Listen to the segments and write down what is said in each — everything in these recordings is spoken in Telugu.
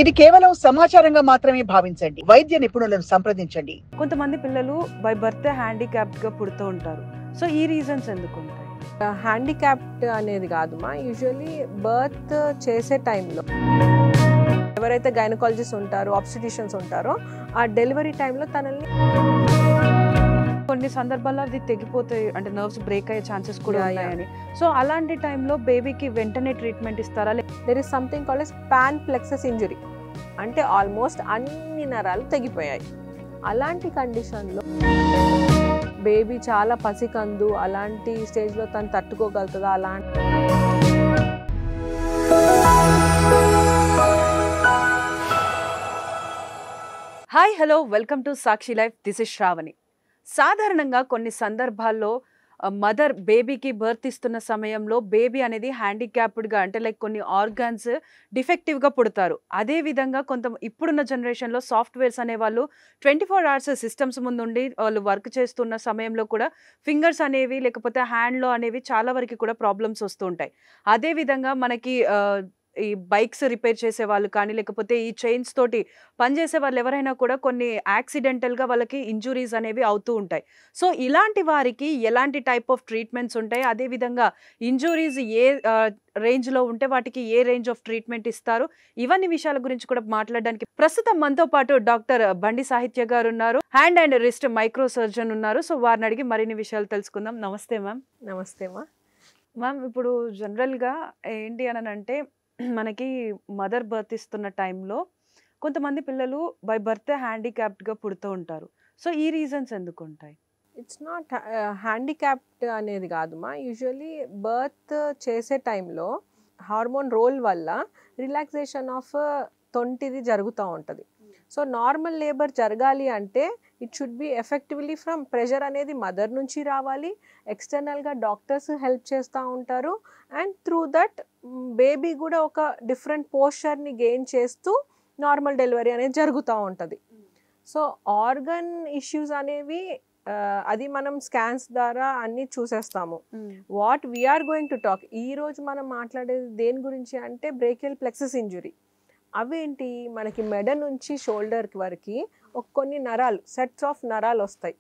ఇది కేవలం సమాచారంగా మాత్రమే భావించండి. వైద్య నిపుణులను సంప్రదించండి. కొంతమంది పిల్లలు బై బర్త్ హ్యాండిక్యాప్డ్ గా పుడుతూ ఉంటారు. సో ఈ రీజన్స్ ఎందుకు ఉంటాయి? హ్యాండిక్యాప్డ్ అనేది కాదుమా, యూజువల్లీ బర్త్ చేసే టైంలో ఎవరైతే గైనకాలజిస్ట్ ఉంటారో, ఆబ్స్టిటిషియన్స్ ఉంటారో, ఆ డెలివరీ టైంలో తనని కొన్ని సందర్భాల్లో అది తెగిపోతాయి, అంటే నర్వ్స్ బ్రేక్ అయ్యే ఛాన్సెస్ కూడా ఉన్నాయని. సో అలాంటి టైంలో బేబీకి వెంటనే ట్రీట్మెంట్ ఇస్తారా? There is something called as pan plexus injury, అంటే ఆల్మోస్ట్ అన్ని నరాలు తెగిపోయాయి. అలాంటి కండిషన్లో బేబీ చాలా పసికందు, అలాంటి స్టేజ్లో తను తట్టుకోగలుగుతుందా? అలాంటి hi, hello, welcome to Sakshi life. This is Shravani. సాధారణంగా కొన్ని సందర్భాల్లో మదర్ బేబీకి బర్త్ ఇస్తున్న సమయంలో బేబీ అనేది హ్యాండిక్యాప్డ్గా, అంటే లైక్ కొన్ని ఆర్గాన్స్ డిఫెక్టివ్గా పుడతారు. అదేవిధంగా ఇప్పుడున్న జనరేషన్లో సాఫ్ట్వేర్స్ అనేవాళ్ళు 24 hours సిస్టమ్స్ ముందు ఉండి వాళ్ళు వర్క్ చేస్తున్న సమయంలో కూడా ఫింగర్స్ అనేవి లేకపోతే హ్యాండ్లో అనేవి చాలా వరకు కూడా ప్రాబ్లమ్స్ వస్తూ ఉంటాయి. అదేవిధంగా మనకి ఈ బైక్స్ రిపేర్ చేసే వాళ్ళు కానీ లేకపోతే ఈ చైన్స్ తోటి పనిచేసే వాళ్ళు ఎవరైనా కూడా కొన్ని యాక్సిడెంటల్గా వాళ్ళకి ఇంజురీస్ అనేవి అవుతూ ఉంటాయి. సో ఇలాంటి వారికి ఎలాంటి టైప్ ఆఫ్ ట్రీట్మెంట్స్ ఉంటాయి, అదేవిధంగా ఇంజురీస్ ఏ రేంజ్లో ఉంటే వాటికి ఏ రేంజ్ ఆఫ్ ట్రీట్మెంట్ ఇస్తారు, ఇవన్నీ విషయాల గురించి కూడా మాట్లాడడానికి ప్రస్తుతం మనతో పాటు డాక్టర్ బండి సాహిత్య గారు ఉన్నారు. Hand and wrist micro surgeon ఉన్నారు. సో వారిని అడిగి మరిన్ని విషయాలు తెలుసుకుందాం. నమస్తే మ్యామ్. నమస్తే మా. మ్యామ్, ఇప్పుడు జనరల్గా ఏంటి అని అంటే మనకి మదర్ బర్త్ ఇస్తున్న టైంలో కొంతమంది పిల్లలు బై బర్త్ హ్యాండిక్యాప్డ్గా పుడుతూ ఉంటారు. సో ఈ రీజన్స్ ఎందుకు ఉంటాయి? ఇట్స్ నాట్ హ్యాండిక్యాప్డ్ అనేది కాదుమా, యూజువల్లీ బర్త్ చేసే టైంలో హార్మోన్ రోల్ వల్ల రిలాక్సేషన్ ఆఫ్ తొంటిది జరుగుతూ ఉంటుంది. సో నార్మల్ లేబర్ జరగాలి అంటే it should be effectively from pressure అనేది మదర్ నుంచి రావాలి, ఎక్స్టర్నల్గా డాక్టర్స్ హెల్ప్ చేస్తూ ఉంటారు, అండ్ త్రూ దట్ బేబీ కూడా ఒక డిఫరెంట్ పోస్చర్ని గెయిన్ చేస్తూ నార్మల్ డెలివరీ అనేది జరుగుతూ ఉంటుంది. సో ఆర్గన్ ఇష్యూస్ అనేవి అది మనం స్కాన్స్ ద్వారా అన్నీ చూసేస్తాము. What we are going to talk, ఈరోజు మనం మాట్లాడేది దేని గురించి అంటే బ్రేకియల్ ప్లెక్సస్ ఇంజురీ. అవేంటి, మనకి మెడ నుంచి షోల్డర్ వరకు కొన్ని నరాలు, సెట్స్ ఆఫ్ నరాలు వస్తాయి.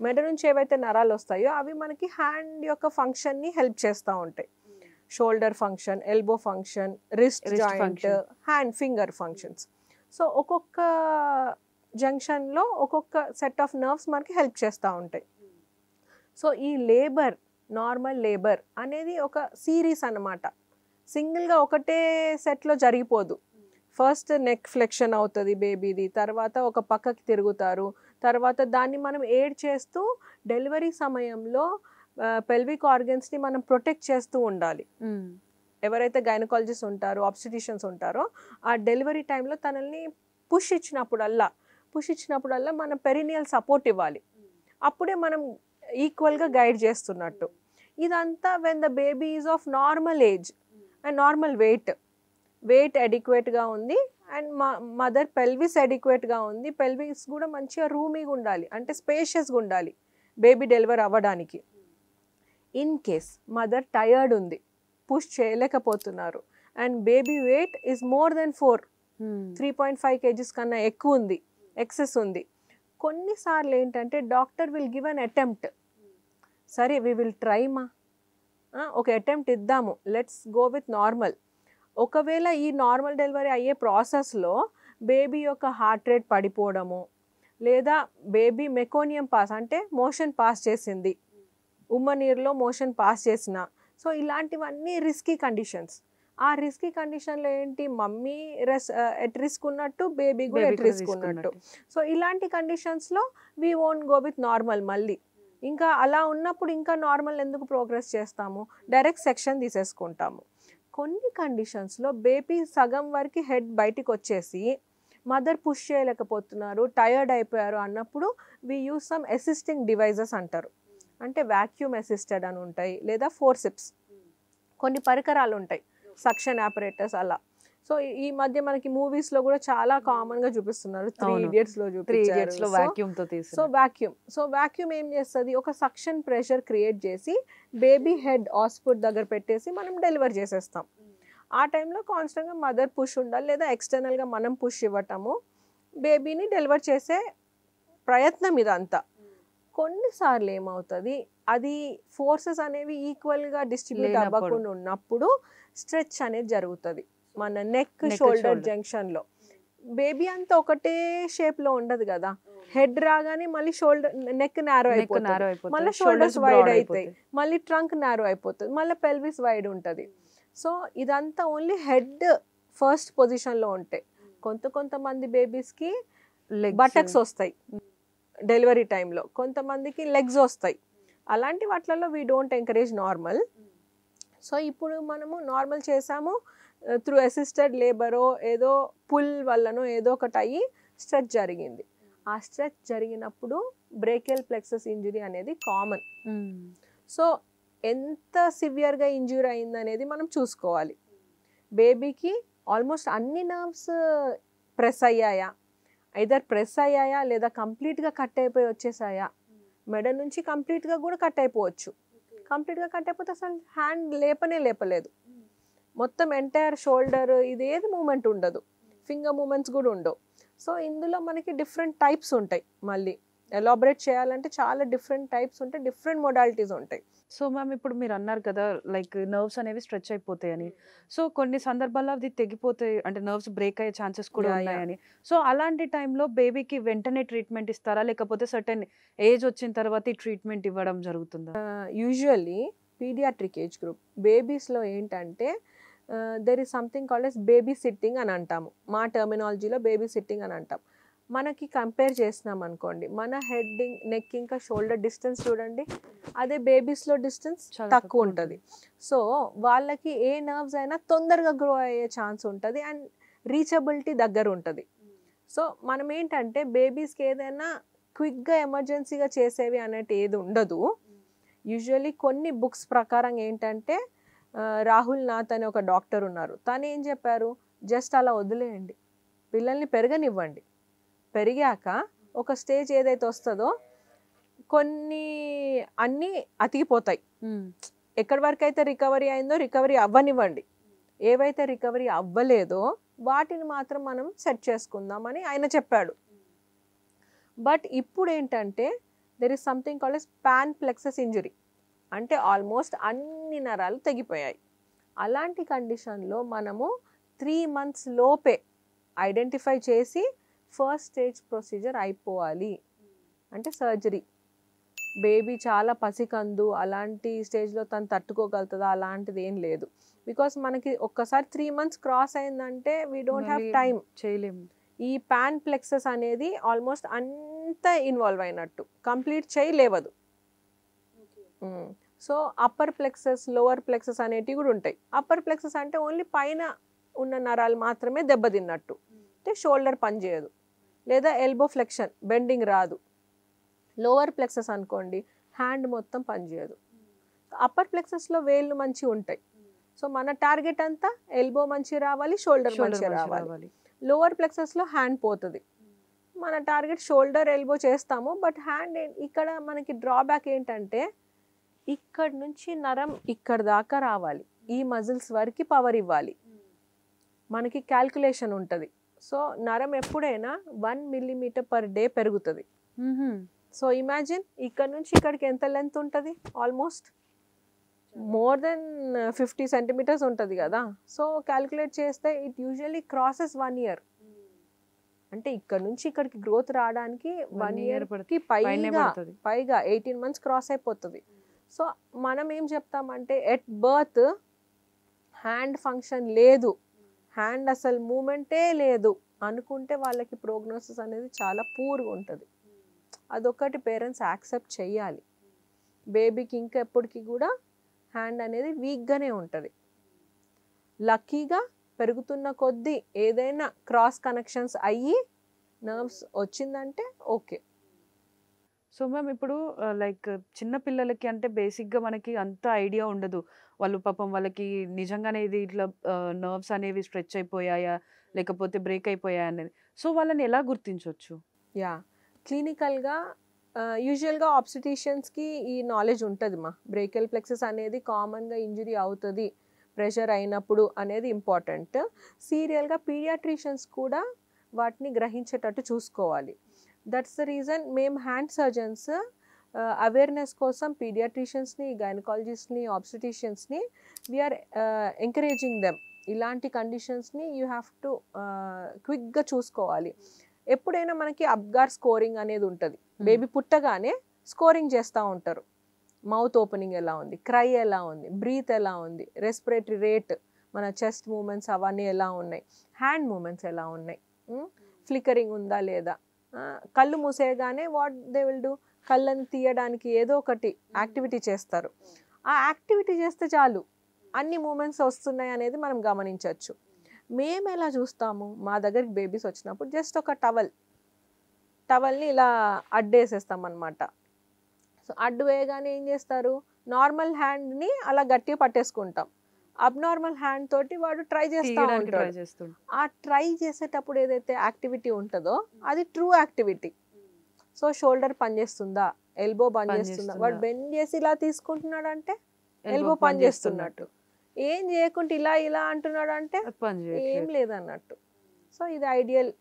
మెడ నుంచి ఏవైతే నరాలు వస్తాయో అవి మనకి హ్యాండ్ యొక్క ఫంక్షన్ని హెల్ప్ చేస్తూ ఉంటాయి. Shoulder function, elbow function, wrist joint, hand finger functions. So ఒక్కొక్క జంక్షన్లో ఒక్కొక్క సెట్ ఆఫ్ నర్వ్స్ మనకి హెల్ప్ చేస్తూ ఉంటాయి. సో ఈ లేబర్, నార్మల్ లేబర్ అనేది ఒక సిరీస్ అన్నమాట. సింగిల్గా ఒకటే సెట్లో జరిగిపోదు. ఫస్ట్ నెక్ ఫ్లెక్షన్ అవుతుంది బేబీది, తర్వాత ఒక పక్కకి తిరుగుతారు, తర్వాత దాన్ని మనం ఎయిడ్ చేస్తూ డెలివరీ సమయంలో పెల్విక్ ఆర్గన్స్ని మనం ప్రొటెక్ట్ చేస్తూ ఉండాలి. ఎవరైతే గైనకాలజిస్ట్ ఉంటారో, ఆబ్స్టిటిషియన్స్ ఉంటారో, ఆ డెలివరీ టైంలో తనల్ని పుష్ ఇచ్చినప్పుడల్లా మనం పెరినియల్ సపోర్ట్ ఇవ్వాలి. అప్పుడే మనం ఈక్వల్గా గైడ్ చేస్తున్నట్టు. ఇదంతా when the baby is of normal age and normal weight అడిక్వేట్గా ఉంది, అండ్ మదర్ పెల్విస్ అడిక్వేట్గా ఉంది. పెల్విస్ కూడా మంచిగా రూమీగా ఉండాలి, అంటే స్పేషియస్గా ఉండాలి బేబీ డెలివర్ అవ్వడానికి. ఇన్ కేస్ మదర్ టయర్డ్ ఉంది, పుష్ చేయలేకపోతున్నారు, and baby wait is more than 3.5 kgs కన్నా ఎక్కువ ఉంది, ఎక్సెస్ ఉంది, కొన్నిసార్లు ఏంటంటే doctor will give an attempt. సరే వి విల్ ట్రై మా, ఒక అటెంప్ట్ ఇద్దాము, లెట్స్ గో విత్ నార్మల్. ఒకవేళ ఈ నార్మల్ డెలివరీ అయ్యే ప్రాసెస్లో బేబీ యొక్క హార్ట్ రేట్ పడిపోవడము, లేదా బేబీ మెకోనియం పాస్ అంటే మోషన్ పాస్ చేసింది, ఉమ్మనీరులో మోషన్ పాస్ చేసిన, సో ఇలాంటివన్నీ రిస్కీ కండిషన్స్. ఆ రిస్కీ కండిషన్లో ఏంటి, మమ్మీ ఎట్ రిస్క్ ఉన్నట్టు, బేబీ కూడా ఎట్ రిస్క్ ఉన్నట్టు. సో ఇలాంటి కండిషన్స్లో we won't go with normal. మళ్ళీ ఇంకా అలా ఉన్నప్పుడు ఇంకా నార్మల్ ఎందుకు ప్రోగ్రెస్ చేస్తాము, డైరెక్ట్ సెక్షన్ తీసేసుకుంటాము. కొన్ని కండిషన్స్లో బేబీ సగం వరకు హెడ్ బయటికి వచ్చేసి మదర్ పుష్ చేయలేకపోతున్నారు, టయర్డ్ అయిపోయారు అన్నప్పుడు we use some assisting devices అంటారు. అంటే వాక్యూమ్ అసిస్టెడ్ అని ఉంటాయి, లేదా ఫోర్సిప్స్, కొన్ని పరికరాలు ఉంటాయి, సక్షన్ ఆపరేటర్స్ అలా. సో ఈ మధ్య మనకి మూవీస్ లో కూడా చాలా కామన్ గా చూపిస్తున్నారు. 3 Idiots లో చూపించారు. సో వాక్యూమ్ ఏం చేస్తుంది, ఒక సక్షన్ ప్రెషర్ క్రియేట్ చేసి బేబీ హెడ్ ఆస్పుట్ దగ్గర పెట్టేసి మనం డెలివర్ చేసేస్తాం. ఆ టైంలో కాన్స్టెంట్గా మదర్ పుష్ ఉండాలి, లేదా ఎక్స్టర్నల్గా మనం పుష్ ఇవ్వటము, బేబీని డెలివర్ చేసే ప్రయత్నం ఇదంతా. కొన్నిసార్లు ఏమవుతుంది, అది ఫోర్సెస్ అనేవి ఈక్వల్గా డిస్ట్రిబ్యూట్ అవ్వకుండా ఉన్నప్పుడు స్ట్రెచ్ అనేది జరుగుతుంది మన నెక్ షోల్డర్ జంక్షన్లో. బేబీ అంతా ఒకటే షేప్లో ఉండదు కదా, హెడ్ రాగానే మళ్ళీ షోల్డర్ నెక్ నారో అయిపోతుంది, మళ్ళీ షోల్డర్స్ వైడ్ అవుతాయి, మళ్ళీ ట్రంక్ నారో అయిపోతుంది, మళ్ళీ పెల్విస్ వైడ్ ఉంటుంది. సో ఇదంతా ఓన్లీ హెడ్ ఫస్ట్ పొజిషన్లో ఉంటాయి. కొంతమంది బేబీస్కి బటక్స్ వస్తాయి డెలివరీ టైంలో, కొంతమందికి లెగ్స్ వస్తాయి. అలాంటి వాటిలలో we don't encourage normal. So ఇప్పుడు మనము నార్మల్ చేసాము, త్రూ అసిస్టెడ్ లేబరో ఏదో పుల్ వల్లనో ఏదో ఒకటి అయ్యి స్ట్రెచ్ జరిగింది. ఆ స్ట్రెచ్ జరిగినప్పుడు బ్రేకియల్ ప్లెక్సస్ ఇంజురీ అనేది కామన్. సో ఎంత సివియర్గా ఇంజూరీ అయింది అనేది మనం చూసుకోవాలి. బేబీకి ఆల్మోస్ట్ అన్ని నర్వ్స్ ప్రెస్ అయ్యాయా, ఐదర్ ప్రెస్ అయ్యాయా లేదా కంప్లీట్గా కట్ అయిపోయి వచ్చేసాయా, మెడ నుంచి కంప్లీట్గా కూడా కట్ అయిపోవచ్చు. కంప్లీట్గా కట్ అయిపోతే అసలు హ్యాండ్ లేపలేదు, మొత్తం ఎంటైర్ షోల్డర్ ఇది ఏది మూమెంట్ ఉండదు, ఫింగర్ మూమెంట్స్ కూడా ఉండవు. సో ఇందులో మనకి డిఫరెంట్ టైప్స్ ఉంటాయి. మళ్ళీ ఎలాబరేట్ చేయాలంటే చాలా డిఫరెంట్ టైప్స్ ఉంటాయి, డిఫరెంట్ మొడాలిటీస్ ఉంటాయి. సో మ్యామ్ ఇప్పుడు మీరు అన్నారు కదా లైక్ నర్వ్స్ అనేవి స్ట్రెచ్ అయిపోతాయి అని. సో కొన్ని సందర్భాల్లో అది తెగిపోతాయి, అంటే నర్వ్స్ బ్రేక్ అయ్యే ఛాన్సెస్ కూడా ఉన్నాయని. సో అలాంటి టైంలో బేబీకి వెంటనే ట్రీట్మెంట్ ఇస్తారా, లేకపోతే సర్టెన్ ఏజ్ వచ్చిన తర్వాత ఈ ట్రీట్మెంట్ ఇవ్వడం జరుగుతుందా? యూజువల్లీ పీడియాట్రిక్ ఏజ్ గ్రూప్ బేబీస్లో ఏంటంటే there is something called as baby sitting అని అంటాము. మా టర్మినాలజీలో బేబీ సిట్టింగ్ అని అంటాం. మనకి కంపేర్ చేసినాం అనుకోండి, మన హెడ్ నెక్ ఇంకా షోల్డర్ డిస్టెన్స్ చూడండి, అదే బేబీస్లో డిస్టెన్స్ తక్కువ ఉంటుంది. సో వాళ్ళకి ఏ నర్వ్స్ అయినా తొందరగా గ్రో అయ్యే ఛాన్స్ ఉంటుంది అండ్ రీచబిలిటీ దగ్గర ఉంటుంది. సో మనం ఏంటంటే బేబీస్కి ఏదైనా క్విక్గా ఎమర్జెన్సీగా చేసేవి అనేది ఏది ఉండదు. యూజువల్లీ కొన్ని బుక్స్ ప్రకారం ఏంటంటే రాహుల్ నాథ్ అనే ఒక డాక్టర్ ఉన్నారు, తను ఏం చెప్పారు, జస్ట్ అలా వదిలేయండి, పిల్లల్ని పెరగనివ్వండి, పెరిగాక ఒక స్టేజ్ ఏదైతే వస్తుందో కొన్ని అన్నీ అతికిపోతాయి, ఎక్కడి వరకు అయితే రికవరీ అయిందో రికవరీ అవ్వనివ్వండి, ఏవైతే రికవరీ అవ్వలేదో వాటిని మాత్రం మనం సెట్ చేసుకుందామని ఆయన చెప్పాడు. బట్ ఇప్పుడు ఏంటంటే there is something called as pan plexus injury, అంటే ఆల్మోస్ట్ అన్ని నరాలు తెగిపోయాయి. అలాంటి కండిషన్లో మనము 3 months లోపే ఐడెంటిఫై చేసి ఫస్ట్ స్టేజ్ ప్రొసీజర్ అయిపోవాలి, అంటే సర్జరీ. బేబీ చాలా పసికందు, అలాంటి స్టేజ్లో తను తట్టుకోగలుగుతుందా, అలాంటిది ఏం లేదు. బికాస్ మనకి ఒక్కసారి 3 months క్రాస్ అయిందంటే వీ డోంట్ హ్యావ్ టైం, చేయలేము. ఈ పాన్ ప్లెక్సస్ అనేది ఆల్మోస్ట్ అంతా ఇన్వాల్వ్ అయినట్టు, కంప్లీట్ చేయలేవదు. So upper plexus lower plexus అనేటివి కూడా ఉంటాయి. అప్పర్ ప్లెక్సస్ అంటే ఓన్లీ పైన ఉన్న నరాలు మాత్రమే దెబ్బతిన్నట్టు, అంటే షోల్డర్ పనిచేయదు, లేదా ఎల్బో ఫ్లెక్షన్ బెండింగ్ రాదు. లోవర్ ప్లెక్సస్ అనుకోండి హ్యాండ్ మొత్తం పనిచేయదు. అప్పర్ ప్లెక్సస్లో వేళ్ళు మంచి ఉంటాయి. సో మన టార్గెట్ అంతా ఎల్బో మంచి రావాలి, షోల్డర్ మంచి రావాలి. లోవర్ ప్లెక్సస్లో హ్యాండ్ పోతుంది, మన టార్గెట్ షోల్డర్ ఎల్బో చేస్తాము. బట్ హ్యాండ్ ఇక్కడ మనకి డ్రాబ్యాక్ ఏంటంటే ఇక్కడ నుంచి నరం ఇక్కడ దాకా రావాలి, ఈ మజిల్స్ వరకు పవర్ ఇవ్వాలి, మనకి క్యాల్కులేషన్ ఉంటుంది. సో నరం ఎప్పుడైనా 1 millimeter per day పెరుగుతుంది. సో ఇమాజిన్ ఇక్కడ నుంచి ఇక్కడికి ఎంత లెంత్ ఉంటుంది, ఆల్మోస్ట్ మోర్ దెన్ 50 centimeters ఉంటుంది కదా. సో క్యాల్కులేట్ చేస్తే ఇట్ యూజువల్లీ క్రాసెస్ 1 year, అంటే ఇక్కడ నుంచి ఇక్కడికి గ్రోత్ రావడానికి 1 yearకి పైగా 18 months క్రాస్ అయిపోతుంది. సో మనం ఏం చెప్తామంటే ఎట్ బర్త్ హ్యాండ్ ఫంక్షన్ లేదు, హ్యాండ్ అసలు మూమెంటే లేదు అనుకుంటే వాళ్ళకి ప్రోగ్నోసిస్ అనేది చాలా పూర్గా ఉంటుంది. అదొకటి పేరెంట్స్ యాక్సెప్ట్ చేయాలి. బేబీకి ఇంకా ఎప్పటికీ కూడా హ్యాండ్ అనేది వీక్గానే ఉంటుంది. లక్కీగా పెరుగుతున్న కొద్దీ ఏదైనా క్రాస్ కనెక్షన్స్ అయ్యి నర్వ్స్ వచ్చిందంటే ఓకే. సో మ్యామ్ ఇప్పుడు లైక్ చిన్న పిల్లలకి అంటే బేసిక్గా మనకి అంత ఐడియా ఉండదు, వాళ్ళు పాపం వాళ్ళకి నిజంగానే ఇది ఇట్లా నర్వ్స్ అనేవి స్ట్రెచ్ అయిపోయాయా లేకపోతే బ్రేక్ అయిపోయాయా అనేది. సో వాళ్ళని ఎలా గుర్తించవచ్చు? క్లినికల్గా యూజువల్గా ఆబ్స్టిషియన్స్కి ఈ నాలెడ్జ్ ఉంటుంది. బ్రేకియల్ ప్లెక్సస్ అనేది కామన్గా ఇంజురీ అవుతుంది, ప్రెషర్ అయినప్పుడు అనేది ఇంపార్టెంట్. సీరియల్గా పీడియాట్రిషియన్స్ కూడా వాటిని గ్రహించేటట్టు చూసుకోవాలి. దట్స్ ద రీజన్ మేము హ్యాండ్ సర్జన్స్ అవేర్నెస్ కోసం పీడియాట్రిషియన్స్ని, గైనకాలజిస్ట్ని, ఆబ్స్టిషియన్స్ని వీఆర్ ఎంకరేజింగ్ దెమ్. ఇలాంటి కండిషన్స్ని యూ హ్యావ్ టు క్విక్గా చూసుకోవాలి. ఎప్పుడైనా మనకి అబ్గార్ స్కోరింగ్ అనేది ఉంటుంది. బేబీ పుట్టగానే స్కోరింగ్ చేస్తూ ఉంటారు. మౌత్ ఓపెనింగ్ ఎలా ఉంది, క్రై ఎలా ఉంది, బ్రీత్ ఎలా ఉంది, రెస్పిరేటరీ రేట్, మన చెస్ట్ మూమెంట్స్ అవన్నీ ఎలా ఉన్నాయి, హ్యాండ్ మూమెంట్స్ ఎలా ఉన్నాయి, ఫ్లికరింగ్ ఉందా లేదా, కళ్ళు మూసేయగానే వాట్ దే విల్ డూ, కళ్ళని తీయడానికి ఏదో ఒకటి యాక్టివిటీ చేస్తారు. ఆ యాక్టివిటీ చేస్తే చాలు అన్ని మూమెంట్స్ వస్తున్నాయి అనేది మనం గమనించవచ్చు. మేము ఎలా చూస్తాము, మా దగ్గరికి బేబీస్ వచ్చినప్పుడు జస్ట్ ఒక టవల్ని ఇలా అడ్డేసేస్తాం అనమాట. సో అడ్డు వేయగానే ఏం చేస్తారు, నార్మల్ హ్యాండ్ని అలా గట్టిగా పట్టేసుకుంటాం. అబ్నార్మల్ హ్యాండ్ తోటి వాడు ట్రై చేస్తూ ఉంటాడు. ఆ ట్రై చేసేటప్పుడు ఏదైతే యాక్టివిటీ ఉంటుందో అది ట్రూ యాక్టివిటీ. సో షోల్డర్ పనిచేస్తుందా, ఎల్బో పనిచేస్తుందా, వాడు బెండ్ చేసి ఇలా తీసుకుంటున్నాడు అంటే ఎల్బో పనిచేస్తున్నట్టు, ఏం చేయకుండా ఇలా అంటున్నాడు అంటే ఏం లేదన్నట్టు. సో ఇది ఐడియల్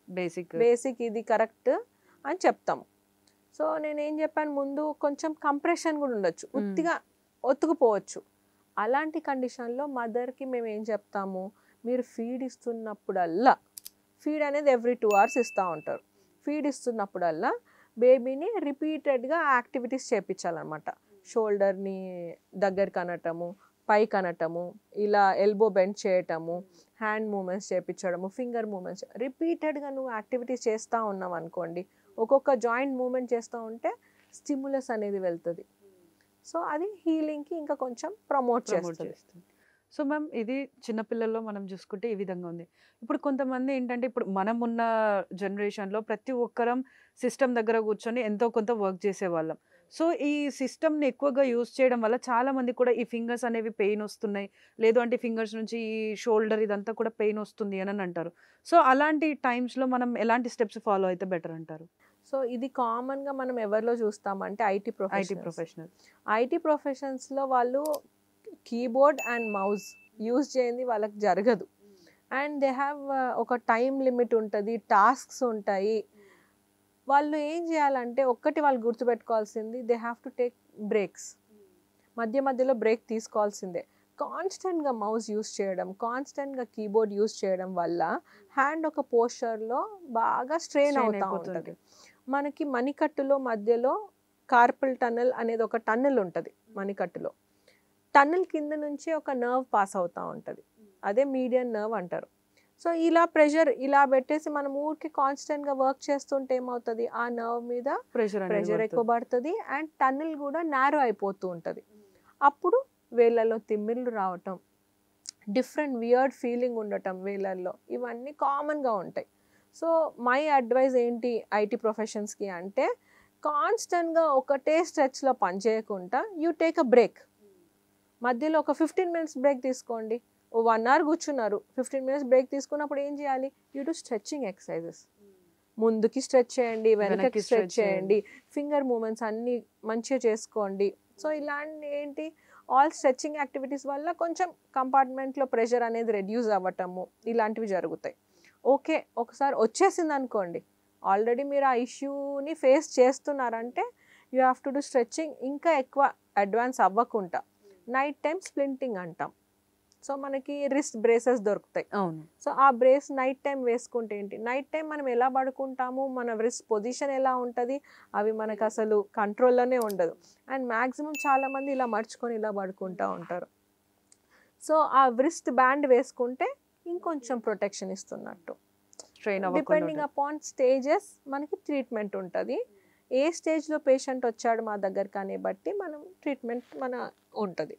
బేసిక్ ఇది కరెక్ట్ అని చెప్తాము. సో నేనేం చెప్పాను ముందు, కొంచెం కంప్రెషన్ కూడా ఉండొచ్చు, ఉత్తిగా ఒత్తుకుపోవచ్చు. అలాంటి కండిషన్లో మదర్కి మేము ఏం చెప్తాము, మీరు ఫీడ్ ఇస్తున్నప్పుడల్లా, ఫీడ్ అనేది ఎవ్రీ 2 hours ఇస్తూ ఉంటారు, ఫీడ్ ఇస్తున్నప్పుడల్లా బేబీని రిపీటెడ్గా యాక్టివిటీస్ చేయించాలన్నమాట. షోల్డర్ని దగ్గరికి అనటము, పైకి అనటము, ఇలా ఎల్బో బెండ్ చేయటము, హ్యాండ్ మూమెంట్స్ చేయించడము, ఫింగర్ మూమెంట్స్, రిపీటెడ్గా నువ్వు యాక్టివిటీస్ చేస్తూ ఉన్నావు అనుకోండి, ఒక్కొక్క జాయింట్ మూమెంట్ చేస్తూ ఉంటే స్టిమ్యులస్ అనేది వెళ్తుంది. సో అది హీలింగ్కి ఇంకా కొంచెం ప్రమోట్ చేస్తుంది. సో మ్యామ్ ఇది చిన్నపిల్లల్లో మనం చూసుకుంటే ఈ విధంగా ఉంది. ఇప్పుడు కొంతమంది ఏంటంటే, ఇప్పుడు మనం ఉన్న జనరేషన్లో ప్రతి ఒక్కరం సిస్టమ్ దగ్గర కూర్చొని ఎంతో కొంత వర్క్ చేసేవాళ్ళం. సో ఈ సిస్టమ్ని ఎక్కువగా యూజ్ చేయడం వల్ల చాలా మంది కూడా ఈ ఫింగర్స్ అనేవి పెయిన్ వస్తున్నాయి, లేదు అంటే ఫింగర్స్ నుంచి ఈ షోల్డర్ ఇదంతా కూడా పెయిన్ వస్తుంది అని అంటారు. సో అలాంటి టైమ్స్లో మనం ఎలాంటి స్టెప్స్ ఫాలో అయితే బెటర్ అంటారు? సో ఇది కామన్గా మనం ఎవరిలో చూస్తామంటే ఐటీ ప్రొఫెషన్స్లో వాళ్ళు కీబోర్డ్ అండ్ మౌస్ యూజ్ చేయండి వాళ్ళకి జరగదు. అండ్ దే హ్యావ్ ఒక టైం లిమిట్ ఉంటుంది, టాస్క్స్ ఉంటాయి. వాళ్ళు ఏం చేయాలంటే ఒక్కటి వాళ్ళు గుర్తుపెట్టుకోవాల్సింది, they have to take breaks. మధ్యలో బ్రేక్ తీసుకోవాల్సిందే. కాన్స్టెంట్గా మౌస్ యూస్ చేయడం, కాన్స్టెంట్గా కీబోర్డ్ యూస్ చేయడం వల్ల హ్యాండ్ ఒక పోస్చర్లో బాగా స్ట్రెయిన్ అవుతూ ఉంటుంది. మనకి మణికట్టులో మధ్యలో కార్పల్ టన్నల్ అనేది ఒక టన్నల్ ఉంటుంది. మణికట్టులో టన్నల్ కింద నుంచి ఒక నర్వ్ పాస్ అవుతూ ఉంటుంది, అదే మీడియన్ నర్వ్ అంటారు. సో ఇలా ప్రెషర్ ఇలా పెట్టేసి మనం ఊరికి కాన్స్టెంట్గా వర్క్ చేస్తుంటే ఏమవుతుంది, ఆ నర్వ్ మీద ప్రెషర్ ఎక్కువ పడుతుంది అండ్ టన్నల్ కూడా నారో అయిపోతూ ఉంటుంది. అప్పుడు వేళ్ళల్లో తిమ్మిర్లు రావటం, డిఫరెంట్ వియర్డ్ ఫీలింగ్ ఉండటం వేళ్ళల్లో, ఇవన్నీ కామన్గా ఉంటాయి. సో మై అడ్వైజ్ ఏంటి ఐటీ ప్రొఫెషన్స్కి అంటే, కాన్స్టెంట్గా ఒకటే స్ట్రెచ్లో పనిచేయకుండా యూ టేక్ అ బ్రేక్. మధ్యలో ఒక 15 minutes బ్రేక్ తీసుకోండి. 1 hour కూర్చున్నారు, 15 minutes బ్రేక్ తీసుకున్నప్పుడు ఏం చేయాలి, యూ డూ స్ట్రెచ్చింగ్ ఎక్సర్సైజెస్. ముందుకి స్ట్రెచ్ చేయండి, వెనక్కి స్ట్రెచ్ చేయండి, ఫింగర్ మూమెంట్స్ అన్నీ మంచిగా చేసుకోండి. సో ఇలాంటి ఏంటి, ఆల్ స్ట్రెచ్చింగ్ యాక్టివిటీస్ వల్ల కొంచెం కంపార్ట్మెంట్లో ప్రెషర్ అనేది రెడ్యూస్ అవ్వటము, ఇలాంటివి జరుగుతాయి. ఓకే, ఒకసారి వచ్చేసింది అనుకోండి, ఆల్రెడీ మీరు ఆ ఇష్యూని ఫేస్ చేస్తున్నారంటే you have to do stretching. ఇంకా ఎక్కువ అడ్వాన్స్ అవ్వకుండా నైట్ టైం స్ప్లింటింగ్ అంటాం. సో మనకి రిస్ట్ బ్రేసెస్ దొరుకుతాయి. అవును. సో ఆ బ్రేస్ నైట్ టైం వేసుకుంటే ఏంటి, నైట్ టైం మనం ఎలా పడుకుంటాము, మన రిస్ట్ పొజిషన్ ఎలా ఉంటుంది, అవి మనకు అసలు కంట్రోల్లోనే ఉండదు. అండ్ మ్యాక్సిమం చాలామంది ఇలా మర్చుకొని ఇలా పడుకుంటూ ఉంటారు. సో ఆ రిస్ట్ బ్యాండ్ వేసుకుంటే ఇంకొంచెం ప్రొటెక్షన్ ఇస్తున్నట్టు. డిపెండింగ్ అపాన్ స్టేజెస్ మనకి ట్రీట్మెంట్ ఉంటుంది. ఏ స్టేజ్లో పేషెంట్ వచ్చాడు మా దగ్గరకు అనే బట్టి మనం ట్రీట్మెంట్ ఉంటుంది.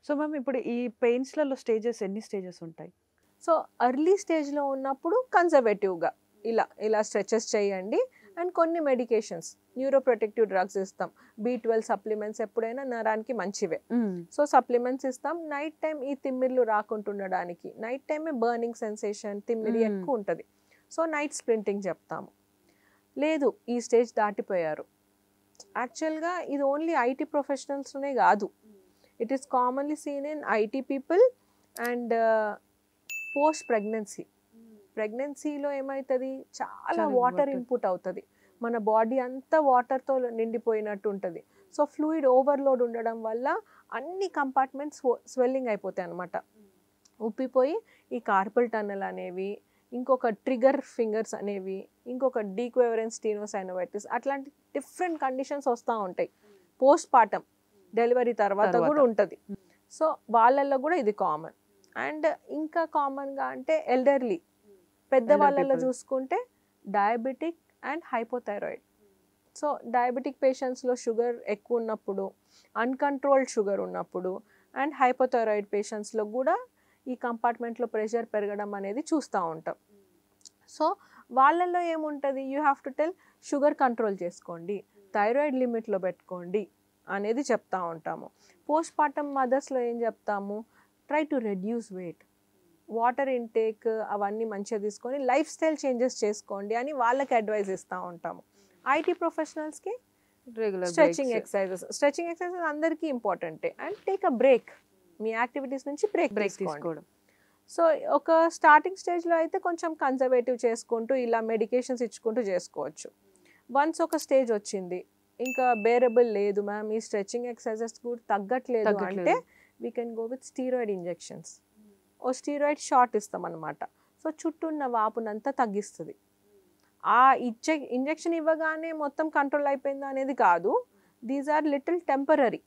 సో మ్యామ్ ఇప్పుడు ఈ పెయిన్స్లలో ఎన్ని స్టేజెస్ ఉంటాయి? సో ఎర్లీ స్టేజ్లో ఉన్నప్పుడు కన్జర్వేటివ్గా ఇలా స్ట్రెచెస్ చేయండి. అండ్ కొన్ని మెడికేషన్స్, న్యూరోప్రొటెక్టివ్ డ్రగ్స్ ఇస్తాం, B12 సప్లిమెంట్స్ ఎప్పుడైనా నరానికి మంచివే. సో సప్లిమెంట్స్ ఇస్తాం. నైట్ టైం ఈ తిమ్మిర్లు రాకుండా ఉండడానికి, నైట్ టైమే బర్నింగ్ సెన్సేషన్, తిమ్మిరి ఎక్కువ ఉంటుంది. సో నైట్ స్ప్లింటింగ్ చెప్తాము. లేదు ఈ స్టేజ్ దాటిపోయారు, యాక్చువల్గా ఇది ఓన్లీ ఐటీ ప్రొఫెషనల్స్లోనే కాదు, it is commonly seen in IT people and post ప్రెగ్నెన్సీలో ఏమవుతుంది, చాలా వాటర్ ఇన్పుట్ అవుతుంది, మన బాడీ అంతా వాటర్తో నిండిపోయినట్టు ఉంటుంది. సో ఫ్లూయిడ్ ఓవర్లోడ్ ఉండడం వల్ల అన్ని కంపార్ట్మెంట్స్ స్వెల్లింగ్ అయిపోతాయి అన్నమాట, ఉప్పిపోయి ఈ కార్పల్ టన్నల్ అనేవి, ఇంకొక ట్రిగర్ ఫింగర్స్ అనేవి, ఇంకొక డీక్వెవరెన్స్ స్టీనోసైనోవైటిస్, అట్లాంటి డిఫరెంట్ కండిషన్స్ వస్తూ ఉంటాయి. పోస్ట్ పార్టమ్ డెలివరీ తర్వాత కూడా ఉంటుంది. సో వాళ్ళల్లో కూడా ఇది కామన్. అండ్ ఇంకా కామన్గా అంటే ఎల్డర్లీ పెద్దవాళ్ళలో చూసుకుంటే diabetic and hypothyroid. So diabetic పేషెంట్స్లో షుగర్ ఎక్కువ ఉన్నప్పుడు, అన్కంట్రోల్డ్ షుగర్ ఉన్నప్పుడు, అండ్ హైపోథైరాయిడ్ పేషెంట్స్లో కూడా ఈ కంపార్ట్మెంట్లో ప్రెషర్ పెరగడం అనేది చూస్తూ ఉంటాం. సో వాళ్ళల్లో ఏముంటుంది, you have to tell sugar control చేసుకోండి, థైరాయిడ్ లిమిట్లో పెట్టుకోండి అనేది చెప్తా ఉంటాము. పోస్ట్ పార్టమ్ మదర్స్లో ఏం చెప్తాము, try to reduce weight, water intake అవన్నీ మంచిగా తీసుకొని లైఫ్ స్టైల్ చేంజెస్ చేసుకోండి అని వాళ్ళకి అడ్వైజ్ ఇస్తూ ఉంటాము. ఐటీ ప్రొఫెషనల్స్కి రెగ్యులర్ స్ట్రెచింగ్ ఎక్సర్సైజెస్ అందరికీ ఇంపార్టెంటే. And take a break, me activities నుంచి బ్రేక్ తీసుకోవడం. సో ఒక స్టార్టింగ్ స్టేజ్లో అయితే కొంచెం కన్జర్వేటివ్ చేసుకుంటూ ఇలా మెడికేషన్స్ ఇచ్చుకుంటూ చేసుకోవచ్చు. వన్స్ ఒక స్టేజ్ వచ్చింది, ఇంకా బేరబుల్ లేదు మ్యామ్, ఈ స్ట్రెచింగ్ ఎక్సర్సైజెస్ కూడా తగ్గట్లేదు అంటే we can go with steroid injections. ఓ స్టీరాయిడ్ షాట్ ఇస్తాం అనమాట. సో చుట్టూ ఉన్న వాపునంతా తగ్గిస్తుంది. ఆ ఇంజెక్షన్ ఇవ్వగానే మొత్తం కంట్రోల్ అయిపోయిందా అనేది కాదు, దీస్ ఆర్ లిటిల్ టెంపరరీ.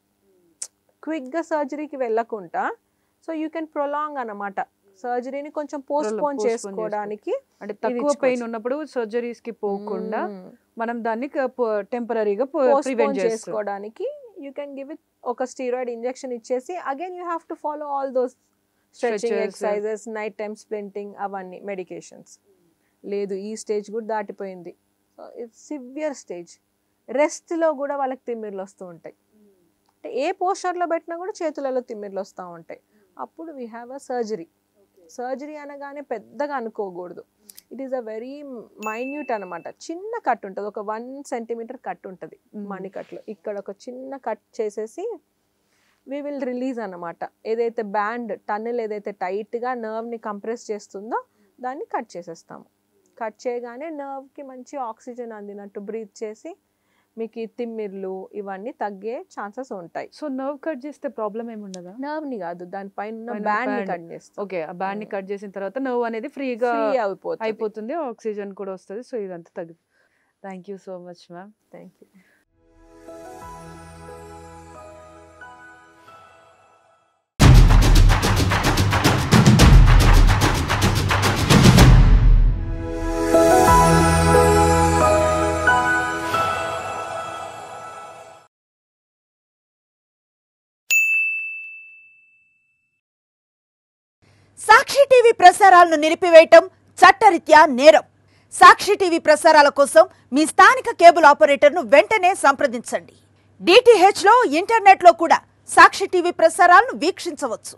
క్విక్గా సర్జరీకి వెళ్ళకుండా సో యూ కెన్ ప్రొలాంగ్ అన్నమాట, సర్జరీని కొంచెం పోస్ట్పోన్ చేసుకోవడానికి. అంటే తక్కువ పెయిన్ ఉన్నప్పుడు సర్జరీస్కి పోకుండా మనం దాన్ని టెంపరీగా పోస్ట్పోన్ చేసుకోవడానికి యూ కెన్ గివ్ ఇట్ ఒక స్టీరాయిడ్ ఇంజెక్షన్ ఇచ్చేసి again you have to follow all those stretching exercises, night time splinting, అవన్నీ మెడికేషన్స్. లేదు ఈ స్టేజ్ కూడా దాటిపోయింది, సో ఇట్స్ సివియర్ స్టేజ్, రెస్ట్లో కూడా వాళ్ళకి తిమ్మిర్లు వస్తూ ఉంటాయి. అంటే ఏ పోస్చర్లో పెట్టినా కూడా చేతులలో తిమ్మిర్లు వస్తూ ఉంటాయి. అప్పుడు we have a surgery. Surgery అనగానే పెద్దగా అనుకోకూడదు, it is a very minute అనమాట. చిన్న కట్ ఉంటుంది, ఒక 1 సెంటీమీటర్ కట్ ఉంటుంది మణికట్లో. ఇక్కడ ఒక చిన్న కట్ చేసేసి వీ విల్ రిలీజ్ అన్నమాట. ఏదైతే బ్యాండ్ టన్నెల్ ఏదైతే టైట్గా నర్వ్ని కంప్రెస్ చేస్తుందో దాన్ని కట్ చేసేస్తాము. కట్ చేయగానే నర్వ్కి మంచి ఆక్సిజన్ అందినట్టు బ్రీత్ చేసి మీకు ఈ తిమ్మిర్లు ఇవన్నీ తగ్గే ఛాన్సెస్ ఉంటాయి. సో నర్వ్ కట్ చేస్తే ప్రాబ్లం ఏముండదా? నర్వ్ని కాదు, దానిపైన బ్యాండ్ కట్ చేస్తాం. ఓకే, ఆ బ్యాండ్ కట్ చేసిన తర్వాత నర్వ్ అనేది ఫ్రీగా అయిపోతుంది, ఆక్సిజన్ కూడా వస్తుంది. సో ఇదంతా తగ్గుతుంది. Thank you so much ma'am. Thank you. Sakshi TV ప్రసారాలను నిలిపివేయటం చట్టరీత్యా నేరం. సాక్షి టీవీ ప్రసారాల కోసం మీ స్థానిక కేబుల్ ఆపరేటర్ను వెంటనే సంప్రదించండి. DTH లో ఇంటర్నెట్ లో కూడా సాక్షి టీవీ ప్రసారాలను వీక్షించవచ్చు.